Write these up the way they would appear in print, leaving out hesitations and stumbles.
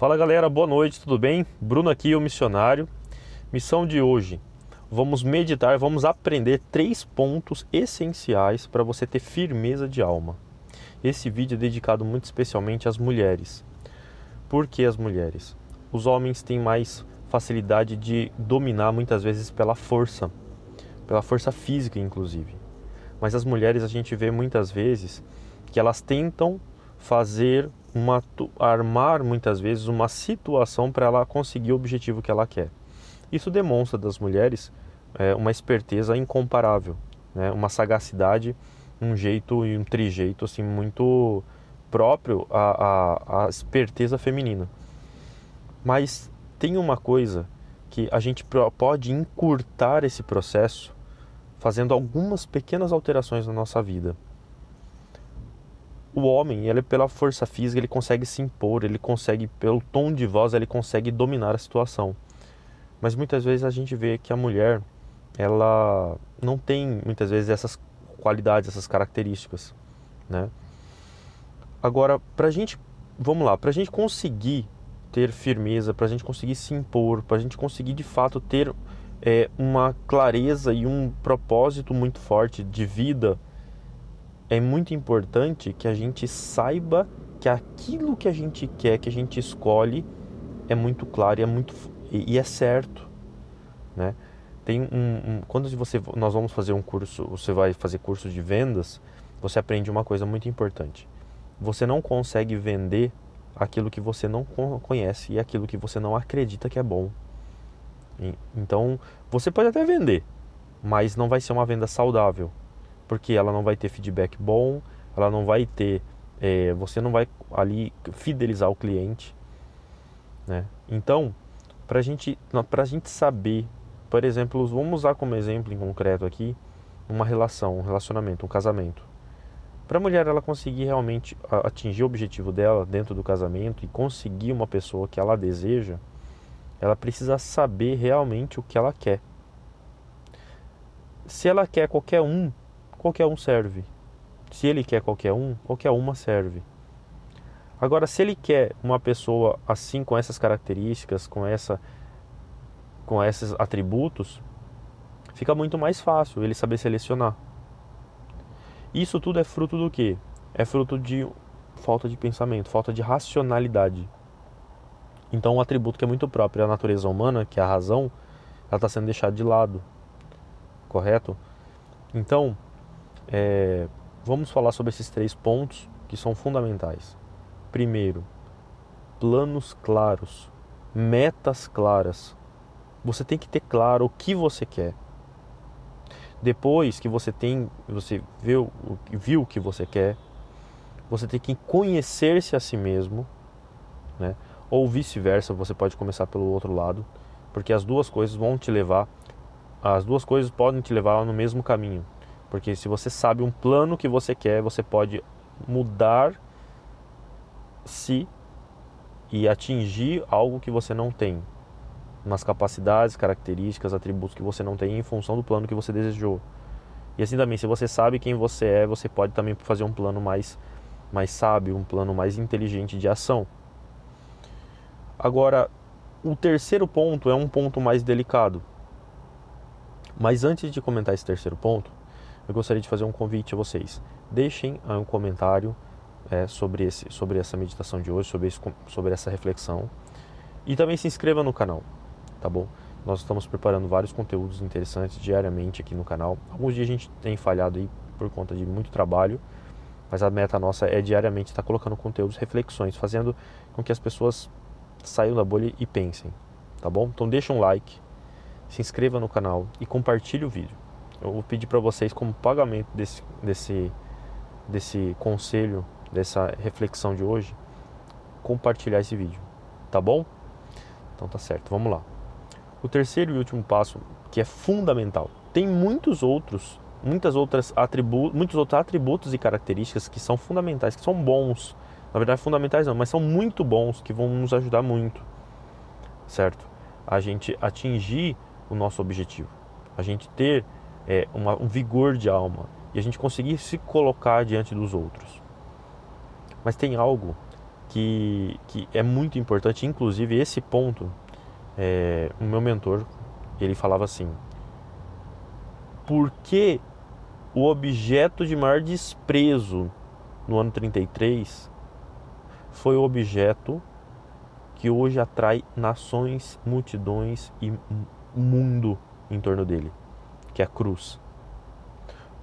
Fala galera, boa noite, tudo bem? Bruno aqui, o missionário. Missão de hoje: vamos meditar, vamos aprender 3 pontos essenciais para você ter firmeza de alma. Esse vídeo é dedicado muito especialmente às mulheres. Por que as mulheres? Os homens têm mais facilidade de dominar muitas vezes pela força física inclusive. Mas as mulheres a gente vê muitas vezes que elas tentam armar muitas vezes uma situação para ela conseguir o objetivo que ela quer. Isso demonstra das mulheres uma esperteza incomparável, né? Uma sagacidade, um jeito e um trijeito assim muito próprio à esperteza feminina. Mas tem uma coisa que a gente pode encurtar esse processo fazendo algumas pequenas alterações na nossa vida. O homem, ele pela força física, ele consegue se impor, ele consegue, pelo tom de voz, ele consegue dominar a situação. Mas muitas vezes a gente vê que a mulher, ela não tem muitas vezes essas qualidades, essas características, né? Agora, pra gente conseguir ter firmeza, pra gente conseguir se impor, pra gente conseguir de fato ter uma clareza e um propósito muito forte de vida, é muito importante que a gente saiba que aquilo que a gente quer, que a gente escolhe, é muito claro e é certo, né? Quando nós vamos fazer um curso, você vai fazer curso de vendas, você aprende uma coisa muito importante. Você não consegue vender aquilo que você não conhece e aquilo que você não acredita que é bom. Então, você pode até vender, mas não vai ser uma venda saudável, porque ela não vai ter feedback bom, ela não vai ter, você não vai ali fidelizar o cliente, né? Então, para a gente saber, por exemplo, vamos usar como exemplo em concreto aqui, uma relação, um relacionamento, um casamento. Para a mulher ela conseguir realmente atingir o objetivo dela dentro do casamento e conseguir uma pessoa que ela deseja, ela precisa saber realmente o que ela quer. Se ela quer qualquer um serve. Se ele quer qualquer uma serve. Agora, se ele quer uma pessoa assim, com essas características, com esses atributos, fica muito mais fácil ele saber selecionar. Isso tudo é fruto do quê? É fruto de falta de pensamento, falta de racionalidade. Então, um atributo que é muito próprio da natureza humana, que é a razão, ela está sendo deixada de lado, correto? Então, vamos falar sobre esses 3 pontos que são fundamentais. Primeiro, planos claros, metas claras. Você tem que ter claro o que você quer. Depois que você viu o que você quer, você tem que conhecer-se a si mesmo, né? Ou vice-versa, você pode começar pelo outro lado, porque as duas coisas podem te levar no mesmo caminho. Porque se você sabe um plano que você quer, você pode mudar-se e atingir algo que você não tem, umas capacidades, características, atributos que você não tem em função do plano que você desejou. E assim também, se você sabe quem você é, você pode também fazer um plano mais sábio, um plano mais inteligente de ação. Agora, o terceiro ponto é um ponto mais delicado. Mas antes de comentar esse terceiro ponto, eu gostaria de fazer um convite a vocês. Deixem um comentário sobre essa meditação de hoje, sobre essa reflexão. E também se inscreva no canal, tá bom? Nós estamos preparando vários conteúdos interessantes diariamente aqui no canal. Alguns dias a gente tem falhado aí por conta de muito trabalho, mas a meta nossa é diariamente estar colocando conteúdos, reflexões, fazendo com que as pessoas saiam da bolha e pensem, tá bom? Então deixa um like, se inscreva no canal e compartilhe o vídeo. Eu vou pedir para vocês, como pagamento desse conselho, dessa reflexão de hoje, compartilhar esse vídeo, tá bom? Então tá certo, vamos lá. O terceiro e último passo, que é fundamental, tem muitos outros atributos e características que são fundamentais, que são bons. Na verdade, fundamentais não, mas são muito bons, que vão nos ajudar muito, certo? A gente atingir o nosso objetivo, a gente ter um vigor de alma e a gente conseguir se colocar diante dos outros. Mas tem algo que é muito importante. Inclusive, esse ponto, o meu mentor, ele falava assim: por que o objeto de maior desprezo no ano 33 foi o objeto que hoje atrai nações, multidões e mundo em torno dele, que é a cruz,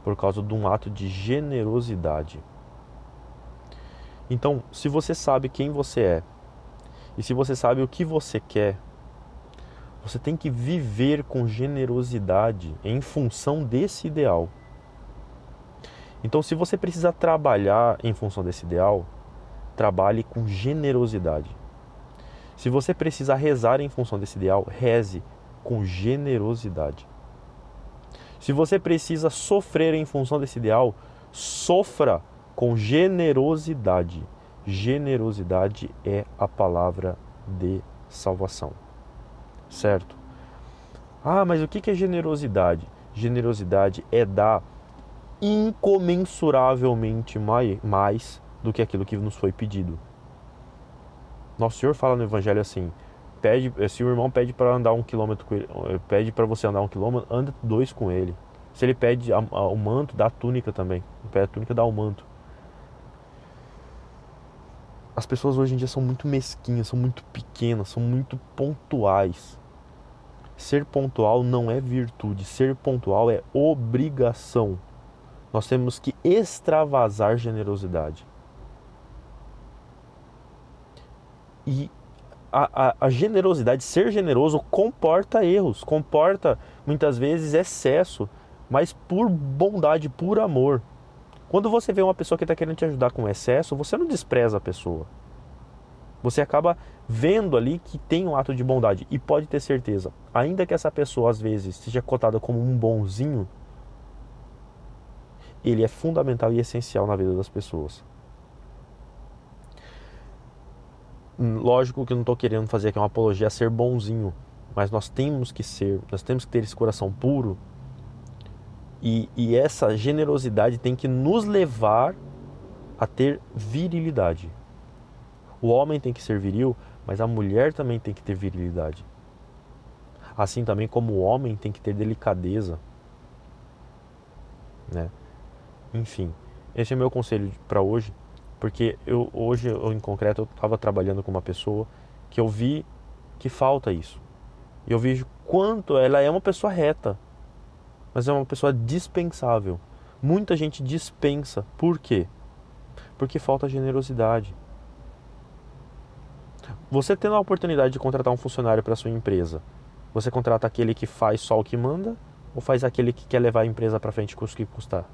por causa de um ato de generosidade. Então, se você sabe quem você é e se você sabe o que você quer, você tem que viver com generosidade em função desse ideal. Então, se você precisa trabalhar em função desse ideal, trabalhe com generosidade. Se você precisa rezar em função desse ideal, reze com generosidade. Se você precisa sofrer em função desse ideal, sofra com generosidade. Generosidade é a palavra de salvação. Certo? Ah, mas o que é generosidade? Generosidade é dar incomensuravelmente mais do que aquilo que nos foi pedido. Nosso Senhor fala no Evangelho assim: se o irmão pede para andar 1 quilômetro com ele, pede para você andar 1 quilômetro, anda 2 com ele. Se ele pede o manto, dá a túnica também. Se pede a túnica, dá o manto. As pessoas hoje em dia são muito mesquinhas, são muito pequenas, são muito pontuais. Ser pontual não é virtude, ser pontual é obrigação. Nós temos que extravasar generosidade. E a generosidade, ser generoso, comporta erros, comporta muitas vezes excesso, mas por bondade, por amor. Quando você vê uma pessoa que está querendo te ajudar com excesso, você não despreza a pessoa. Você acaba vendo ali que tem um ato de bondade. E pode ter certeza, ainda que essa pessoa às vezes seja cotada como um bonzinho, ele é fundamental e essencial na vida das pessoas. Lógico que eu não estou querendo fazer aqui uma apologia a ser bonzinho, mas nós temos que ter esse coração puro, e essa generosidade tem que nos levar a ter virilidade. O homem tem que ser viril, mas a mulher também tem que ter virilidade. Assim também como o homem tem que ter delicadeza, né? Enfim, esse é meu conselho para hoje, porque hoje em concreto eu estava trabalhando com uma pessoa que eu vi que falta isso. E eu vejo quanto ela é uma pessoa reta, mas é uma pessoa dispensável. Muita gente dispensa. Por quê? Porque falta generosidade. Você tendo a oportunidade de contratar um funcionário para sua empresa, você contrata aquele que faz só o que manda ou faz aquele que quer levar a empresa para frente custe o que custar?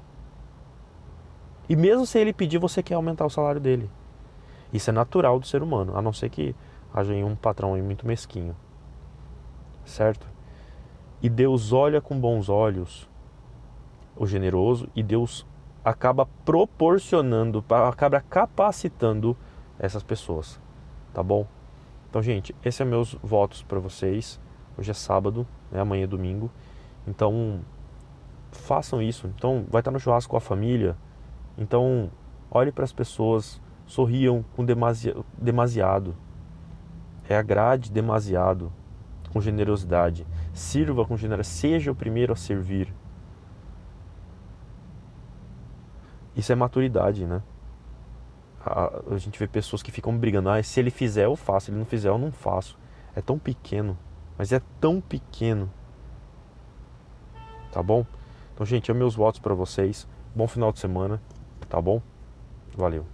E mesmo se ele pedir, você quer aumentar o salário dele. Isso é natural do ser humano, a não ser que haja um patrão aí muito mesquinho. Certo? E Deus olha com bons olhos o generoso, e Deus acaba proporcionando, acaba capacitando essas pessoas. Tá bom? Então, gente, esses são meus votos para vocês. Hoje é sábado, né? Amanhã é domingo. Então, façam isso. Então, vai estar no churrasco com a família. Então, olhe para as pessoas, sorriam com demasiado. Agrade demasiado, com generosidade. Sirva com generosidade. Seja o primeiro a servir. Isso é maturidade, né? A gente vê pessoas que ficam brigando. Ah, se ele fizer, eu faço. Se ele não fizer, eu não faço. É tão pequeno. Mas é tão pequeno. Tá bom? Então, gente, meus votos para vocês. Bom final de semana. Tá bom? Valeu.